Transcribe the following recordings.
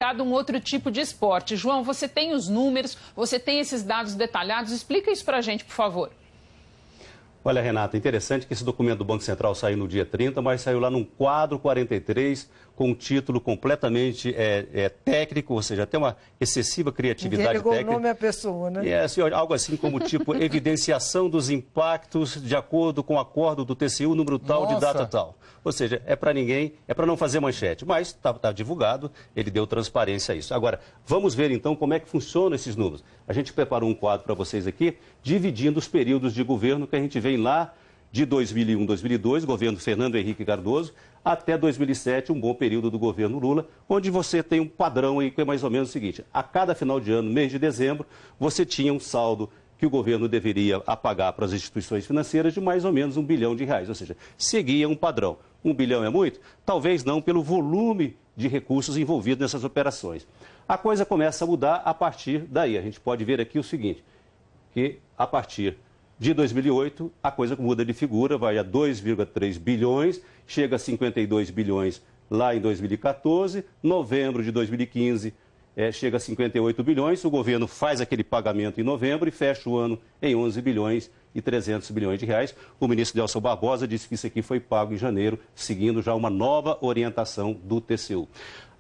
fomentado um outro tipo de esporte. João, você tem os números, você tem esses dados detalhados, explica isso para a gente, por favor. Olha, Renata, interessante que esse documento do Banco Central saiu no dia 30, mas saiu lá num quadro 43, com um título completamente técnico, ou seja, até uma excessiva criatividade técnica. Ninguém ligou o nome à pessoa, né? É, assim, algo assim como tipo evidenciação dos impactos de acordo com o acordo do TCU, número tal, de data tal. Ou seja, é para ninguém, é para não fazer manchete, mas está divulgado, ele deu transparência a isso. Agora, vamos ver então como é que funcionam esses números. A gente preparou um quadro para vocês aqui, dividindo os períodos de governo que a gente vem lá de 2001, 2002, governo Fernando Henrique Cardoso, até 2007, um bom período do governo Lula, onde você tem um padrão aí que é mais ou menos o seguinte: a cada final de ano, mês de dezembro, você tinha um saldo que o governo deveria apagar para as instituições financeiras de mais ou menos R$1 bilhão, ou seja, seguia um padrão. 1 bilhão é muito? Talvez não, pelo volume de recursos envolvidos nessas operações. A coisa começa a mudar a partir daí. A gente pode ver aqui o seguinte, que a partir de 2008, a coisa muda de figura, vai a 2,3 bilhões, chega a 52 bilhões lá em 2014, novembro de 2015 chega a 58 bilhões, o governo faz aquele pagamento em novembro e fecha o ano em 11 bilhões e 300 bilhões de reais. O ministro Nelson Barbosa disse que isso aqui foi pago em janeiro, seguindo já uma nova orientação do TCU.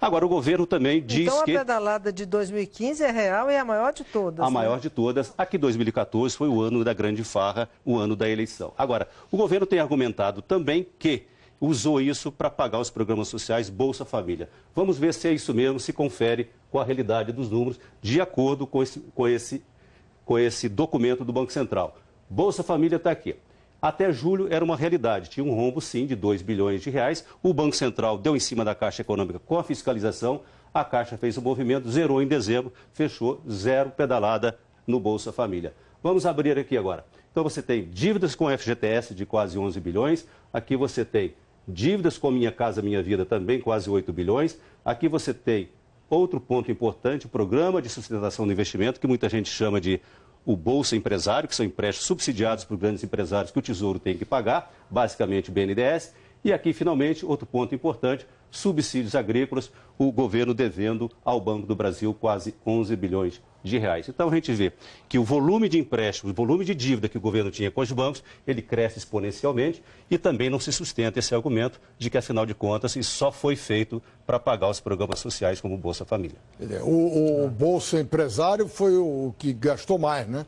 Agora, o governo também diz que... Então a pedalada de 2015 é real e é a maior de todas. A maior de todas. Aqui 2014 foi o ano da grande farra, o ano da eleição. Agora, o governo tem argumentado também que usou isso para pagar os programas sociais Bolsa Família. Vamos ver se é isso mesmo, se confere com a realidade dos números, de acordo com esse documento do Banco Central. Bolsa Família está aqui. Até julho era uma realidade, tinha um rombo sim de 2 bilhões de reais, o Banco Central deu em cima da Caixa Econômica com a fiscalização, a Caixa fez o movimento, zerou em dezembro, fechou, zero pedalada no Bolsa Família. Vamos abrir aqui agora. Então você tem dívidas com o FGTS de quase 11 bilhões, aqui você tem dívidas com Minha Casa Minha Vida também quase 8 bilhões, aqui você tem outro ponto importante, o Programa de Sustentação do Investimento, que muita gente chama de o Bolsa Empresário, que são empréstimos subsidiados por grandes empresários que o Tesouro tem que pagar, basicamente o BNDES. E aqui, finalmente, outro ponto importante, subsídios agrícolas, o governo devendo ao Banco do Brasil quase 11 bilhões de reais. Então, a gente vê que o volume de empréstimos, o volume de dívida que o governo tinha com os bancos, ele cresce exponencialmente e também não se sustenta esse argumento de que, afinal de contas, isso só foi feito para pagar os programas sociais como o Bolsa Família. O Bolsa Empresário foi o que gastou mais, né?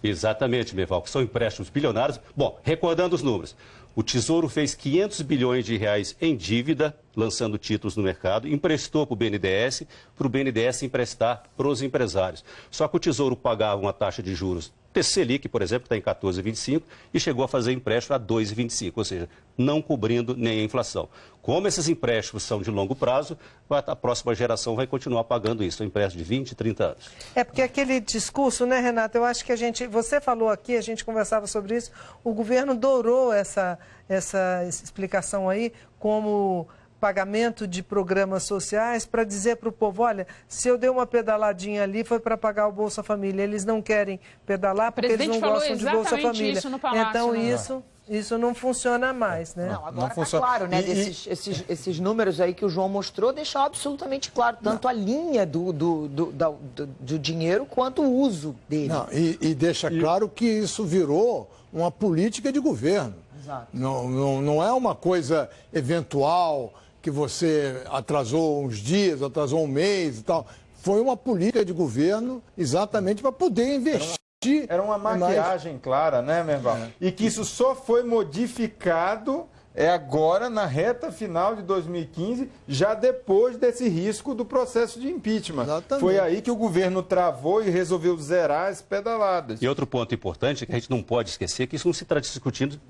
Exatamente, Meval, que são empréstimos bilionários. Bom, recordando os números, o Tesouro fez 500 bilhões de reais em dívida, lançando títulos no mercado, emprestou para o BNDES emprestar para os empresários. Só que o Tesouro pagava uma taxa de juros Selic, por exemplo, que está em 14,25 e chegou a fazer empréstimo a 2,25, ou seja, não cobrindo nem a inflação. Como esses empréstimos são de longo prazo, a próxima geração vai continuar pagando isso, um empréstimo de 20, 30 anos. É porque aquele discurso, né, Renata, eu acho que você falou aqui, a gente conversava sobre isso, o governo dourou essa explicação aí como pagamento de programas sociais para dizer para o povo, olha, se eu dei uma pedaladinha ali foi para pagar o Bolsa Família. Eles não querem pedalar porque eles não gostam de Bolsa Família. Isso no Palácio, então né? isso não funciona mais, né? Não, agora está claro, né? Esses números aí que o João mostrou deixam absolutamente claro, tanto a linha do dinheiro quanto o uso dele. Não, e deixa claro que isso virou uma política de governo. Exato. Não é uma coisa eventual que você atrasou uns dias, atrasou um mês e tal. Foi uma política de governo exatamente para poder investir. Era uma maquiagem clara, né, Merval? E que isso só foi modificado agora, na reta final de 2015, já depois desse risco do processo de impeachment. Exatamente. Foi aí que o governo travou e resolveu zerar as pedaladas. E outro ponto importante é que a gente não pode esquecer que isso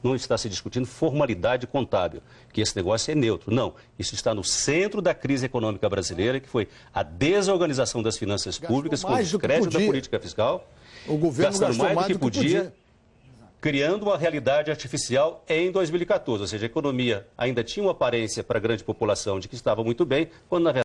não está se discutindo formalidade contábil, que esse negócio é neutro. Não, isso está no centro da crise econômica brasileira, que foi a desorganização das finanças públicas, com o descrédito da política fiscal. O governo gastou mais do que podia. Criando uma realidade artificial em 2014. Ou seja, a economia ainda tinha uma aparência para a grande população de que estava muito bem, quando na verdade